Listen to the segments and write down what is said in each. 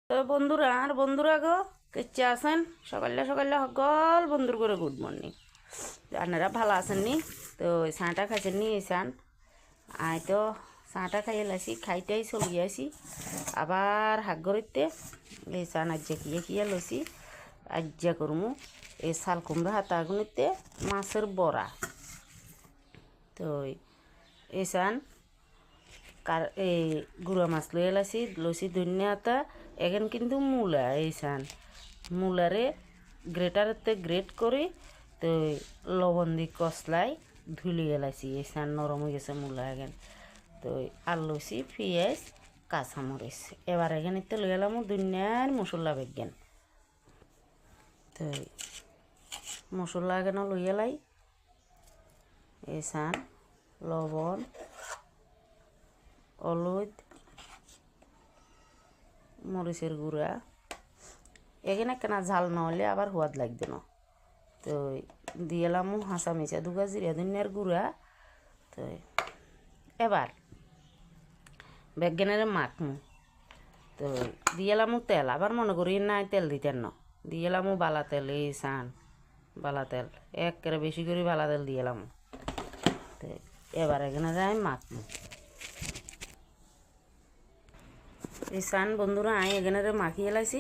তো বন্ধুরা গো কেচে আছেন সকালে সকালে সকল বন্ধুর করে গুড মর্নিং। আপনারা ভালো আছেন নি? তো চাটা খাইছেন নি? এই চান আই তো চাটা খাইয়ে লাইছি, খাইতেই চলিয়ে আসি আবার হাক গড়িতে এই চান আজ্জা কিয়ে লইছি। আজ্জা করমু এই শাল কুমড়া হাতা আগুনিতে মাছের বড়া। তো এই চান এই গুঁড়া মাছ লইছি ধনিয়া আতা এখন কিন্তু মূলা এই চান মূলারে গ্রেটারতে গ্রেট করে তো লবণ দিয়ে কষলাই ধুলিয়ে এলাইছি। এই চান নরম হয়ে গেছে মূলা এখন। তো আর লইছি পেঁয়াজ কাঁচামরিচ। এবার এখানে লই এলাম ধনিয়ার মশলা বেগেন। তো মশলা এখানে লই এলাই এই চান লবণ হলুদ মরিচের গুঁড়া এখানে কেনা ঝাল নহলে আবার সোয়াদ লাগবে না। তো দিয়ে এলাম হাঁসা মিচা দুগা জিরা ধনিয়ার গুঁড়া। তো এবার বেগেনের মাখমু। তো দিয়ে এলাম তেল, আবার মনে করি নাই তেল দিতেন না, দিয়ে এলাম বালা তেল। এই চান বালা তেল একেবারে বেশি করে বালা তেল দিয়ে এলাম। তো এবার এখানে যাই মাখমু। এই চান বন্ধুরা আই এখানে মাখিয়ে লাইছি।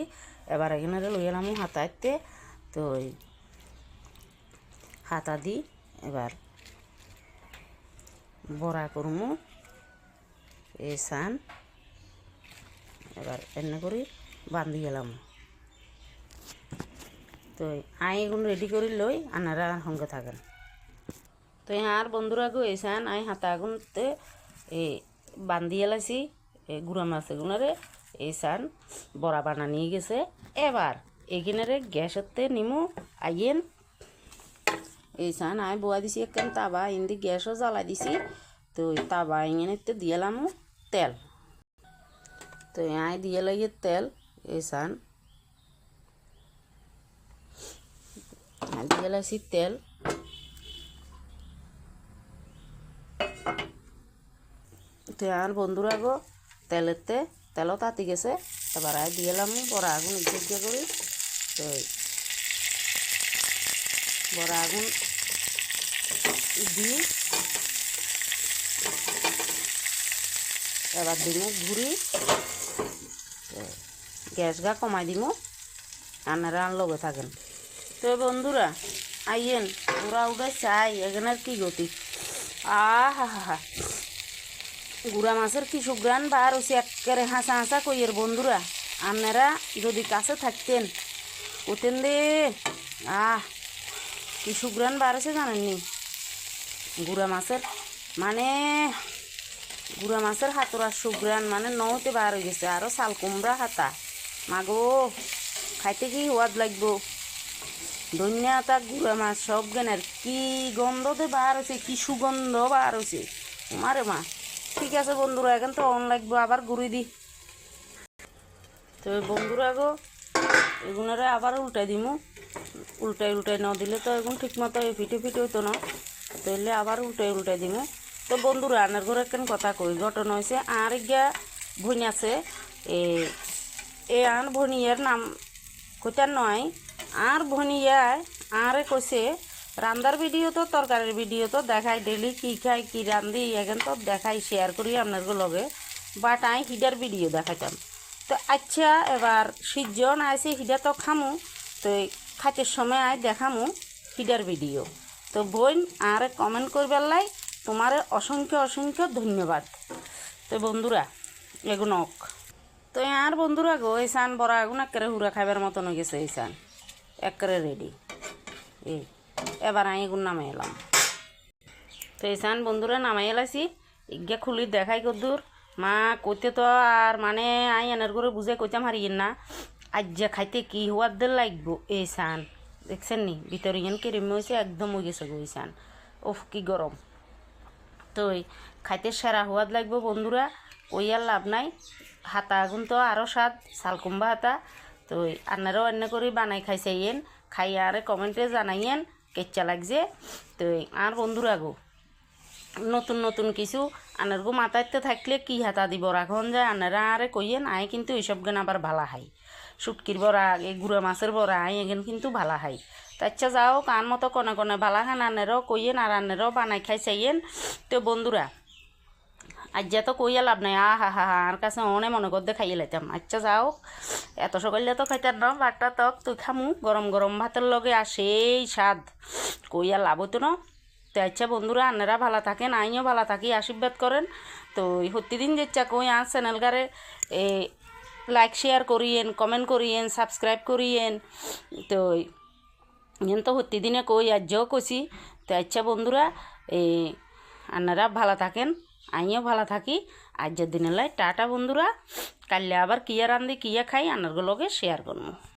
এবার এখানে লই এলাম হাতাইতে। তো হাতা দি এবার বড়া করমু এই চান। এবার এনে করি বান্ধি গেলাম। তো আই এগুলো রেডি করে লই, আনারা সঙ্গে থাকেন। তো আর বন্ধুরা গো এই চান আই হাতা আগুনতে এই বান্ধি এলাইছি এই গুঁড়া মাছ এগুনারে। এই চান বড়া বানা নিয়ে গেছে। এবার এখানে গ্যাসতে নিমু আইয়েন। এই চান আই বোয়া দিছি একখান তাবা, ইন্দি গ্যাসও জ্বালাই দিছি। তো তাবা ইংেতে দিয়েলাম তেল। তো আই দিয়ে লাগিয়ে তেল এই চান দিয়ে লাইছি তেল। তো আর বন্ধুরা গো তেলও তাতি গেছে। এবার আই দিয়ে এলাম বড়া আগুন ইজ্জা করি। তো বড়া আগুন দি এবার দিমু ঘুরি। গ্যাস গা কমাই দিমু, আপনারা লগে থাকেন। তো বন্ধুরা আইয়েন ওরা উড়ে চাই এখানে কি গতি। হা গুড়া মাছের কি সুগ্রান বার হচ্ছে একেবারে হাসা হাসা কইয়ের বন্ধুরা। আপনারা যদি কাছে থাকতেন ওতেন দে কি সুগ্রান বার হচ্ছে জানেননি। গুড়া মাছের হাতরা সুগ্রান মানে নৌতে বার হয়ে গেছে। আরও শাল কুমড়া হাতা মাগো খাইতে কি সোয়াদ লাগবো। ধনিয়া আতা গুঁড়া মাছ সব জ্ঞানের কি গন্ধতে বার হয়েছে, কি সুগন্ধ বার হয়েছে মারে মা। ঠিক আছে বন্ধুরা এখন তো অন লাগবো আবার গুঁড়ি দি। তো বন্ধুরা গো এগুনারে আবার উল্টাই দিমু। উল্টাই ন দিলে তো এখন ঠিক মতো ফিটে হইতো না। তাইলে আবার উল্টাই দিমু। তো বন্ধুরা আনার ঘরে কেন কথা কই ঘটনা হয়েছে আর গিয়া ভনি আছে এ আন ভনিয়ার নাম কইতার নয়। আর ভনিয়ায় আরে কইছে রান্দার ভিডিও তো তরকারির ভিডিও তো দেখাই ডেলি কি খাই কি রান্ধি এখন তো দেখাই শেয়ার করি আপনার লগে। বাট আই হিডার ভিডিও দেখাইতাম। তো আচ্ছা এবার সিজন আইসি হিডা তো খামু। তো খাইতের সময় আই দেখামু হিডার ভিডিও। তো বোন আর কমেন্ট করবার লাই তোমার অসংখ্য ধন্যবাদ। তো বন্ধুরা এগুনক তো আর বন্ধুরা গো এই চান বড়া এগুন একেবারে হুড়া খাইবার মতন হয়ে গেছে। এই চান একেবারে রেডি। এবার আমি এগুন নামাই এলাম। তো এই চান বন্ধুরা নামাই এলাইছি। ইগিয়া খুলি দেখাই কদ্দুর মা কইতে তো আর মানে আই এনার করে বুঝে কইতাম হারিয়েন না। আজ যে খাইতে কি হওয়ার লাগবো। এই চান দেখছেন নি ভিতরে ইয়ান কেরিম হয়েছে একদম হয়ে গেছে গো। এই চান ওফ কি গরম। তো খাইতে সেরা হওয়ার লাগবো বন্ধুরা, ওই আর লাভ নাই। হাতা আগুন তো আরও স্বাদ শালকুম্বা হাতা। তো আপনারাও অন্য করে বানাই খাইছাইয়েন, খাই আর কমেন্টে জানাইয়েন কেচ্চা লাগছে। তো আর বন্ধুরা গো নতুন কিছু আনারগো মাথাইতে থাকলে কি হাতা দি বড়া খন যায় আনারা আরে কইয়েন আয় কিন্তু এইসব গান আবার ভালা হাই শুটকির বড়া এই গুঁড়া মাছের বড়া আয় এগেন কিন্তু ভালা হাই তাচ্ছা যাও কান মতো কনে কনে ভালা খান আনেরও কইয়েন আর আনেরও বানাই খাই চাইয়েন। তো বন্ধুরা আজ্জা তো কইয়া লাভ নাই হা হা আর কাছে অনেক মনে করতে খাইয়ে লাইতাম। আচ্ছা যাও এত সকালে তো খাইতাম না ভাতটা তক তুই খামু গরম গরম ভাতের লগে আর সেই স্বাদ কইয়া লাভ হতো না। তো আচ্ছা বন্ধুরা আন্নারা ভালো থাকেন আইও ভালো থাকি আশীর্বাদ করেন। তো প্রতিদিন যেচ্ছা কই আর চ্যানেলগারে লাইক শেয়ার করিয়েন কমেন্ট করিয়েন সাবস্ক্রাইব করিয়েন। তো তো প্রতিদিনে কই আজও কইছি। তো আচ্ছা বন্ধুরা আন্নারা ভালো থাকেন আমিও ভালো থাকি। আজকের দিনে লাই টাটা বন্ধুরা, কাল্লে আবার কিয়া রান্ধি কিয়া খাই আনারগুলোকে শেয়ার করবো।